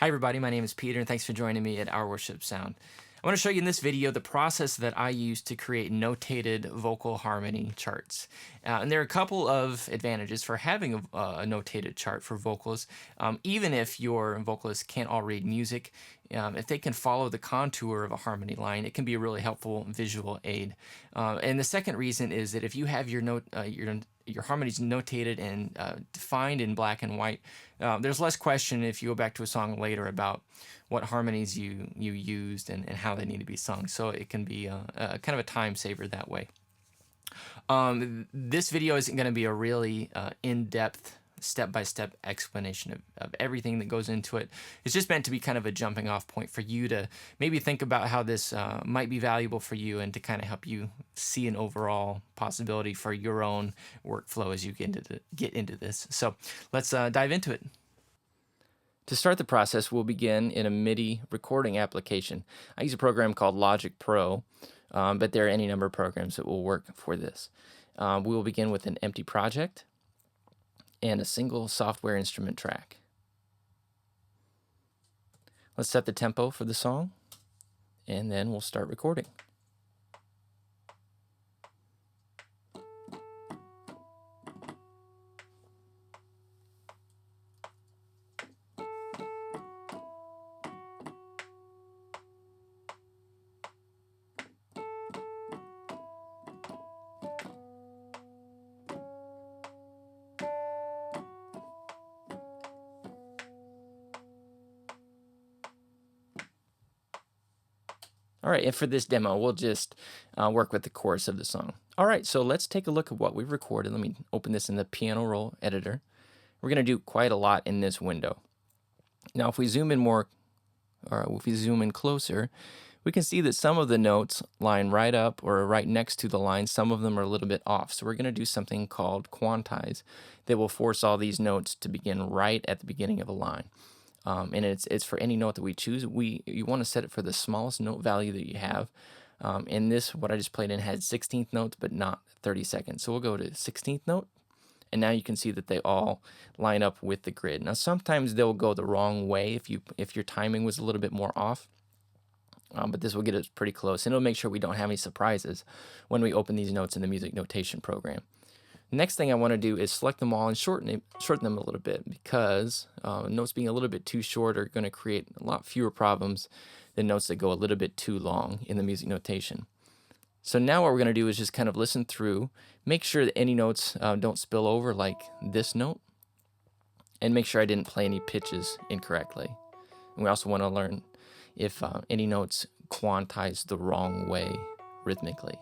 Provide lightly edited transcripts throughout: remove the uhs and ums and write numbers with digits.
Hi everybody, my name is Peter and thanks for joining me at Our Worship Sound. I want to show you in this video the process that I use to create notated vocal harmony charts. And there are a couple of advantages for having a notated chart for vocals. Even if your vocalist can't all read music, if they can follow the contour of a harmony line, it can be a really helpful visual aid. And the second reason is that if you have your harmonies notated and defined in black and white, there's less question if you go back to a song later about what harmonies you used and how they need to be sung. So it can be a kind of a time saver that way. This video isn't going to be a really in-depth step-by-step explanation of everything that goes into it. It's just meant to be kind of a jumping off point for you to maybe think about how this might be valuable for you and to kind of help you see an overall possibility for your own workflow as you get into this. So let's dive into it. To start the process, we'll begin in a MIDI recording application. I use a program called Logic Pro, but there are any number of programs that will work for this. We will begin with an empty project and a single software instrument track. Let's set the tempo for the song, and then we'll start recording. All right, and for this demo, we'll just work with the chorus of the song. All right, so let's take a look at what we've recorded. Let me open this in the piano roll editor. We're going to do quite a lot in this window. Now, if we zoom in more, or if we zoom in closer, we can see that some of the notes line right up or right next to the line. Some of them are a little bit off. So we're going to do something called quantize that will force all these notes to begin right at the beginning of a line. And it's for any note that we choose. You want to set it for the smallest note value that you have. And this, what I just played in, had 16th notes, but not 32nd. So we'll go to 16th note. And now you can see that they all line up with the grid. Now sometimes they'll go the wrong way if your timing was a little bit more off. But this will get us pretty close, and it'll make sure we don't have any surprises when we open these notes in the music notation program. Next thing I want to do is select them all and shorten them a little bit, because notes being a little bit too short are going to create a lot fewer problems than notes that go a little bit too long in the music notation. So now what we're going to do is just kind of listen through, make sure that any notes don't spill over like this note, and make sure I didn't play any pitches incorrectly. And we also want to learn if any notes quantize the wrong way rhythmically.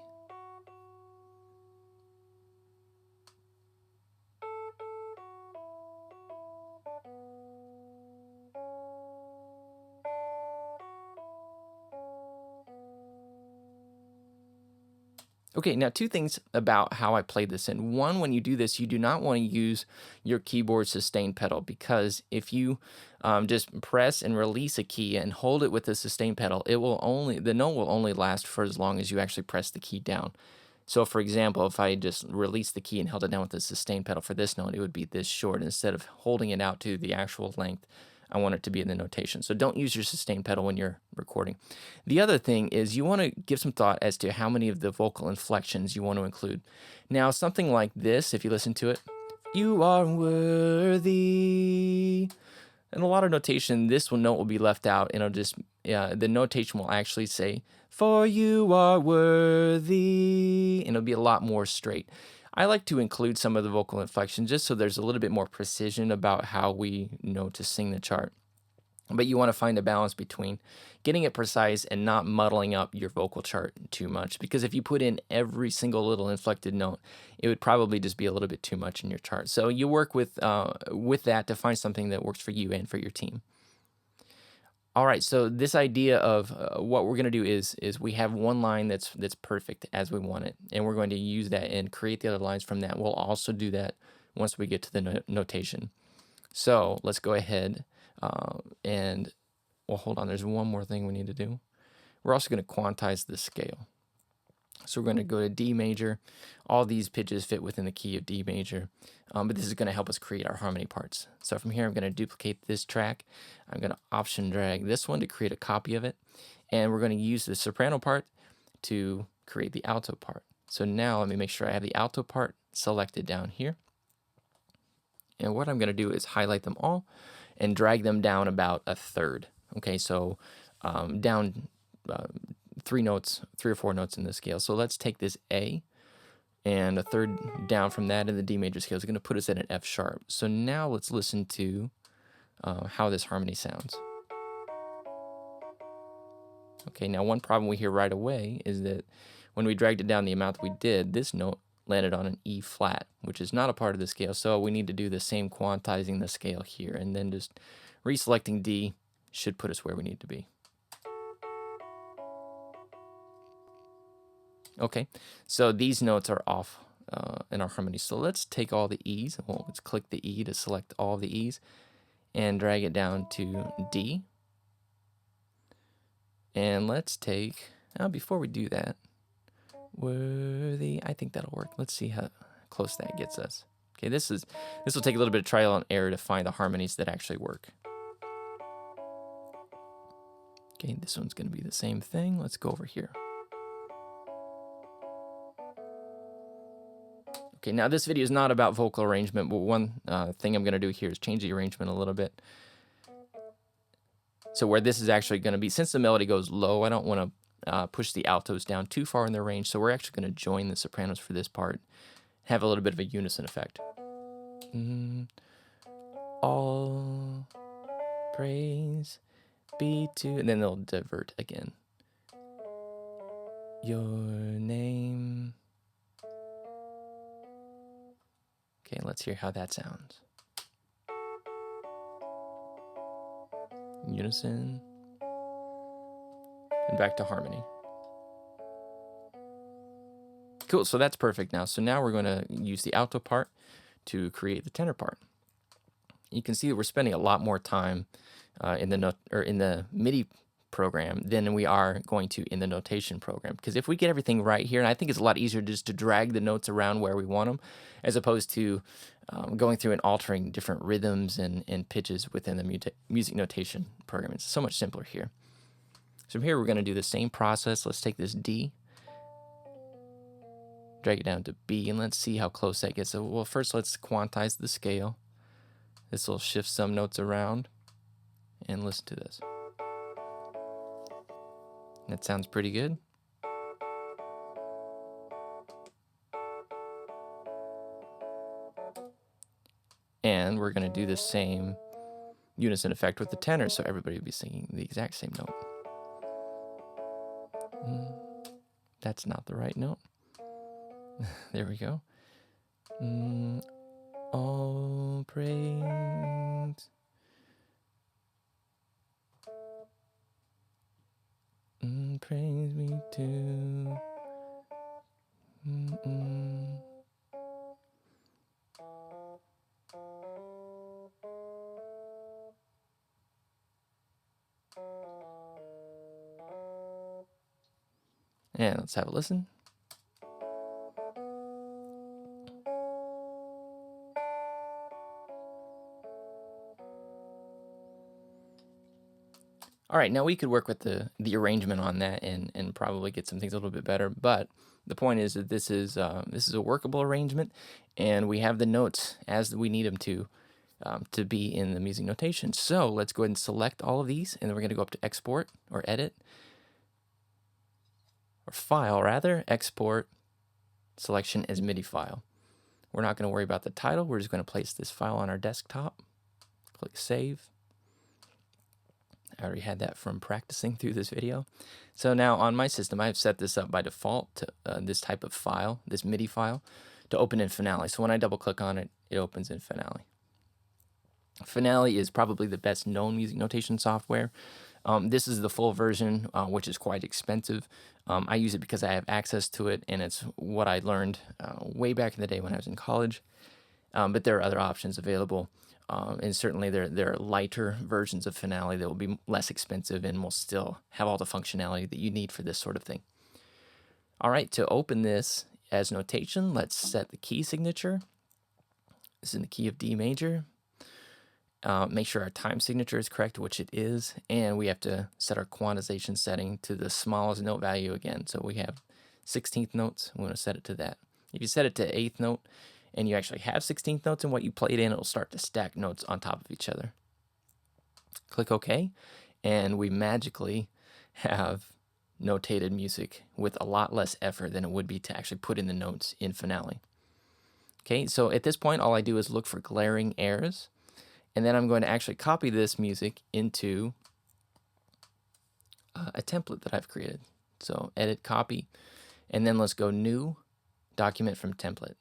Okay, now two things about how I played this in. One, when you do this, you do not want to use your keyboard sustain pedal, because if you just press and release a key and hold it with the sustain pedal, the note will only last for as long as you actually press the key down. So for example, if I just released the key and held it down with the sustain pedal for this note, it would be this short. Instead of holding it out to the actual length, I want it to be in the notation. So don't use your sustain pedal when you're recording. The other thing is you want to give some thought as to how many of the vocal inflections you want to include. Now, something like this, if you listen to it, you are worthy. In a lot of notation, this note will be left out, and the notation will actually say, for you are worthy, and it'll be a lot more straight. I like to include some of the vocal inflections just so there's a little bit more precision about how we know to sing the chart. But you want to find a balance between getting it precise and not muddling up your vocal chart too much, because if you put in every single little inflected note, it would probably just be a little bit too much in your chart. So you work with that to find something that works for you and for your team. All right, so this idea of what we're going to do is we have one line that's perfect as we want it, and we're going to use that and create the other lines from that. We'll also do that once we get to the notation. So let's go ahead and, well, hold on, there's one more thing we need to do. We're also going to quantize the scale. So we're going to go to D major. All these pitches fit within the key of D major, but this is going to help us create our harmony parts. So from here, I'm going to duplicate this track. I'm going to option drag this one to create a copy of it. And we're going to use the soprano part to create the alto part. So now let me make sure I have the alto part selected down here. And what I'm going to do is highlight them all and drag them down about a third. Okay, so down 3 or 4 notes in the scale. So let's take this A, and a third down from that in the D major scale is going to put us at an F sharp. So now let's listen to how this harmony sounds. Okay, now one problem we hear right away is that when we dragged it down the amount that we did, this note landed on an E flat, which is not a part of the scale. So we need to do the same quantizing the scale here, and then just reselecting D should put us where we need to be. Okay, so these notes are off in our harmony. So let's take all the E's. Well, let's click the E to select all the E's and drag it down to D. And let's take, before we do that, worthy, I think that'll work. Let's see how close that gets us. Okay, this will take a little bit of trial and error to find the harmonies that actually work. Okay, this one's going to be the same thing. Let's go over here. Okay, now this video is not about vocal arrangement, but one thing I'm going to do here is change the arrangement a little bit. So where this is actually going to be, since the melody goes low, I don't want to push the altos down too far in their range, so we're actually going to join the sopranos for this part, have a little bit of a unison effect. All praise be to, and then they'll divert again. Your name. Okay, let's hear how that sounds. Unison. And back to harmony. Cool, so that's perfect now. So now we're going to use the alto part to create the tenor part. You can see that we're spending a lot more time in the MIDI program than we are going to in the notation program. Because if we get everything right here, and I think it's a lot easier just to drag the notes around where we want them, as opposed to going through and altering different rhythms and pitches within the music notation program. It's so much simpler here. So from here, we're going to do the same process. Let's take this D, drag it down to B, and let's see how close that gets. So, well, first let's quantize the scale. This will shift some notes around, and listen to this. That sounds pretty good. And we're going to do the same unison effect with the tenor, so everybody will be singing the exact same note. That's not the right note. There we go. All praise. Praise me to. And let's have a listen. All right, now we could work with the arrangement on that and probably get some things a little bit better. But the point is that this is a workable arrangement, and we have the notes as we need them to be in the music notation. So let's go ahead and select all of these, and then we're going to go up to Export or Edit, or File rather, Export, Selection as MIDI file. We're not going to worry about the title. We're just going to place this file on our desktop. Click Save. I already had that from practicing through this video. So now on my system, I've set this up by default to this type of file, this MIDI file, to open in Finale. So when I double click on it, it opens in Finale. Finale is probably the best known music notation software. This is the full version, which is quite expensive. I use it because I have access to it, and it's what I learned way back in the day when I was in college. But there are other options available. And certainly there are lighter versions of Finale that will be less expensive and will still have all the functionality that you need for this sort of thing. All right, to open this as notation, let's set the key signature. This is in the key of D major. Make sure our time signature is correct, which it is, and we have to set our quantization setting to the smallest note value again. So we have 16th notes. We want to set it to that. If you set it to 8th note and you actually have 16th notes in what you played in, it'll start to stack notes on top of each other. Click OK, and we magically have notated music with a lot less effort than it would be to actually put in the notes in Finale. Okay, so at this point, all I do is look for glaring errors, and then I'm going to actually copy this music into a template that I've created. So edit, copy, and then let's go new, document from template.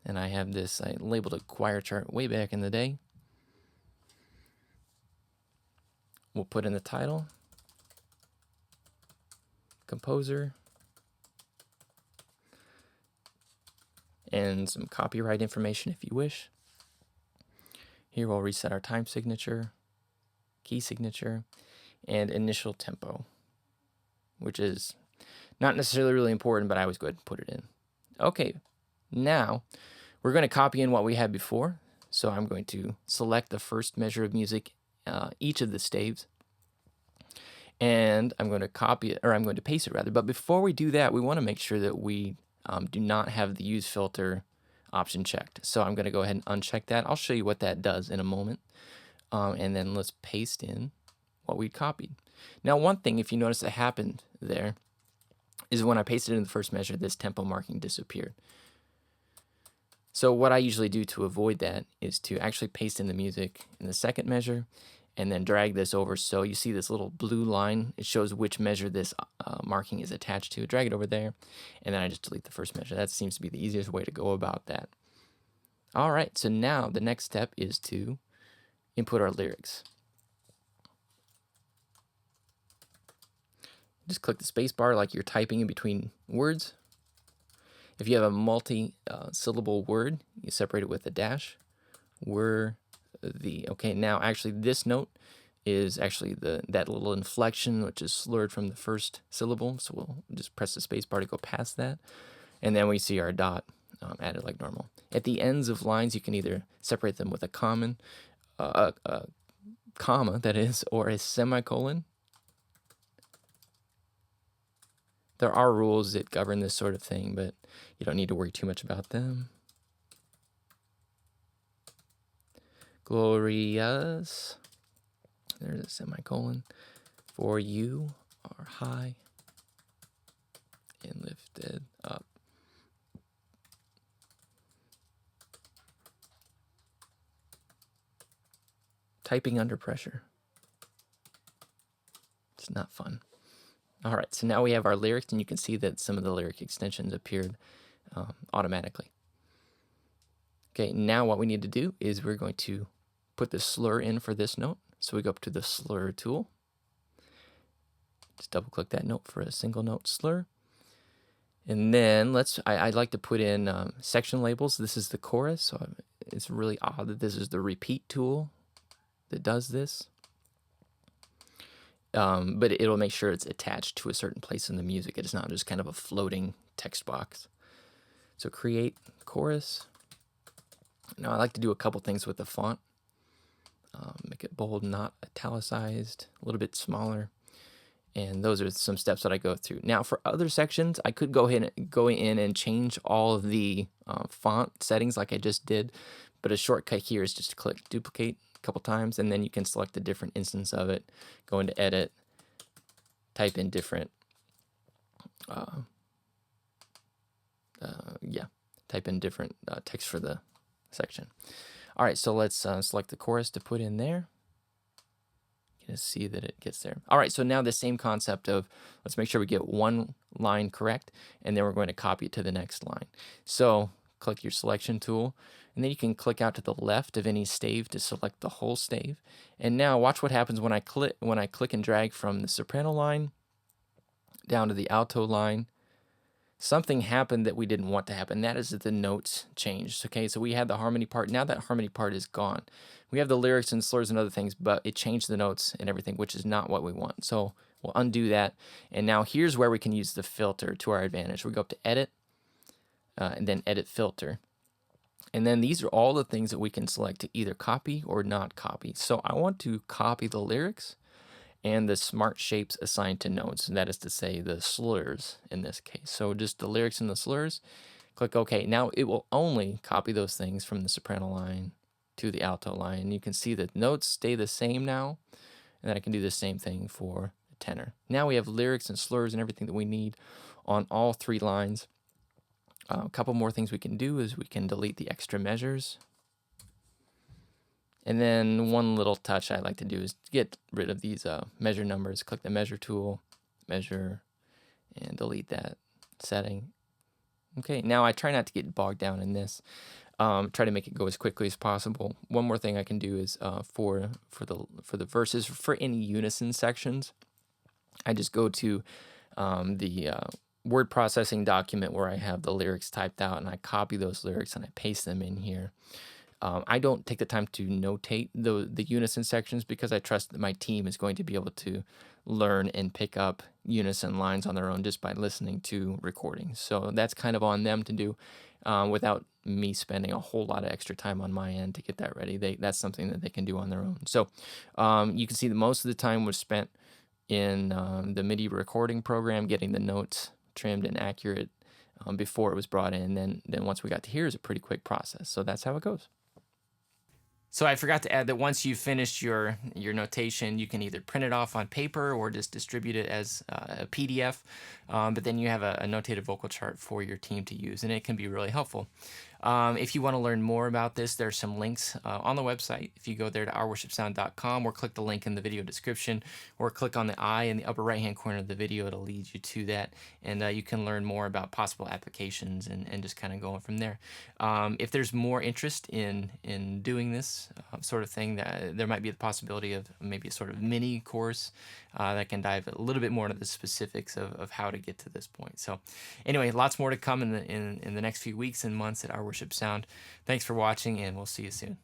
And I have this, I labeled a choir chart way back in the day. We'll put in the title, composer, and some copyright information if you wish. Here we'll reset our time signature, key signature, and initial tempo, which is not necessarily really important, but I always go ahead and put it in. Okay, now we're going to copy in what we had before. So I'm going to select the first measure of music, each of the staves, and I'm going to copy it, or I'm going to paste it rather. But before we do that, we want to make sure that we do not have the use filter option checked. So I'm going to go ahead and uncheck that. I'll show you what that does in a moment. And then let's paste in what we copied. Now, one thing, if you notice that happened there, is when I pasted in the first measure, this tempo marking disappeared. So what I usually do to avoid that is to actually paste in the music in the second measure and then drag this over. So you see this little blue line. It shows which measure this marking is attached to. Drag it over there, and then I just delete the first measure. That seems to be the easiest way to go about that. All right, so now the next step is to input our lyrics. Just click the space bar like you're typing in between words. If you have a multi-syllable word, you separate it with a dash. Okay, now actually this note is actually that little inflection which is slurred from the first syllable. So we'll just press the space bar to go past that. And then we see our dot added like normal. At the ends of lines, you can either separate them with a comma, that is, or a semicolon. There are rules that govern this sort of thing, but you don't need to worry too much about them. Glorious. There's a semicolon. For you are high and lifted up. Typing under pressure. It's not fun. All right, so now we have our lyrics, and you can see that some of the lyric extensions appeared automatically. Okay, now what we need to do is we're going to put the slur in for this note. So we go up to the slur tool. Just double click that note for a single note slur. And then I'd like to put in section labels. This is the chorus, so it's really odd that this is the repeat tool that does this. But it'll make sure it's attached to a certain place in the music. It is not just kind of a floating text box. So create chorus. Now I like to do a couple things with the font. Make it bold, not italicized, a little bit smaller. And those are some steps that I go through. Now for other sections, I could go in and change all of the font settings like I just did. But a shortcut here is just to click duplicate a couple times, and then you can select a different instance of it, go into edit, type in different, type in different text for the section. All right, so let's select the chorus to put in there. You can see that it gets there. All right, so now the same concept of let's make sure we get one line correct, and then we're going to copy it to the next line. So click your selection tool, and then you can click out to the left of any stave to select the whole stave. And now watch what happens when I click and drag from the soprano line down to the alto line something happened that we didn't want to happen. That is that the notes changed. Okay, so we had the harmony part. Now that harmony part is gone. We have the lyrics and slurs and other things, but it changed the notes and everything, which is not what we want. So we'll undo that. And now here's where we can use the filter to our advantage. We go up to Edit, and then Edit Filter. And then these are all the things that we can select to either copy or not copy. So I want to copy the lyrics and the smart shapes assigned to notes. And that is to say the slurs in this case. So just the lyrics and the slurs, click OK. Now it will only copy those things from the soprano line to the alto line. And you can see that notes stay the same now. And then I can do the same thing for the tenor. Now we have lyrics and slurs and everything that we need on all 3 lines. A couple more things we can do is we can delete the extra measures. And then one little touch I like to do is get rid of these measure numbers. Click the measure tool, measure, and delete that setting. Okay, now I try not to get bogged down in this. Try to make it go as quickly as possible. One more thing I can do is for the verses, for any unison sections, I just go to the word processing document where I have the lyrics typed out, and I copy those lyrics and I paste them in here. I don't take the time to notate the unison sections because I trust that my team is going to be able to learn and pick up unison lines on their own just by listening to recordings. So that's kind of on them to do without me spending a whole lot of extra time on my end to get that ready. That's something that they can do on their own. So you can see that most of the time was spent in the MIDI recording program, getting the notes trimmed and accurate before it was brought in. Then once we got to here, it's a pretty quick process. So that's how it goes. So I forgot to add that once you've finished your notation, you can either print it off on paper or just distribute it as a PDF. But then you have a notated vocal chart for your team to use, and it can be really helpful. If you want to learn more about this, there's some links on the website. If you go there to OurWorshipSound.com or click the link in the video description or click on the eye in the upper right-hand corner of the video, it'll lead you to that. And you can learn more about possible applications and just kind of going from there. If there's more interest in doing this sort of thing, there might be the possibility of maybe a sort of mini course that can dive a little bit more into the specifics of how to get to this point. So anyway, lots more to come in the next few weeks and months at Our Worship Sound. Thanks for watching, and we'll see you soon.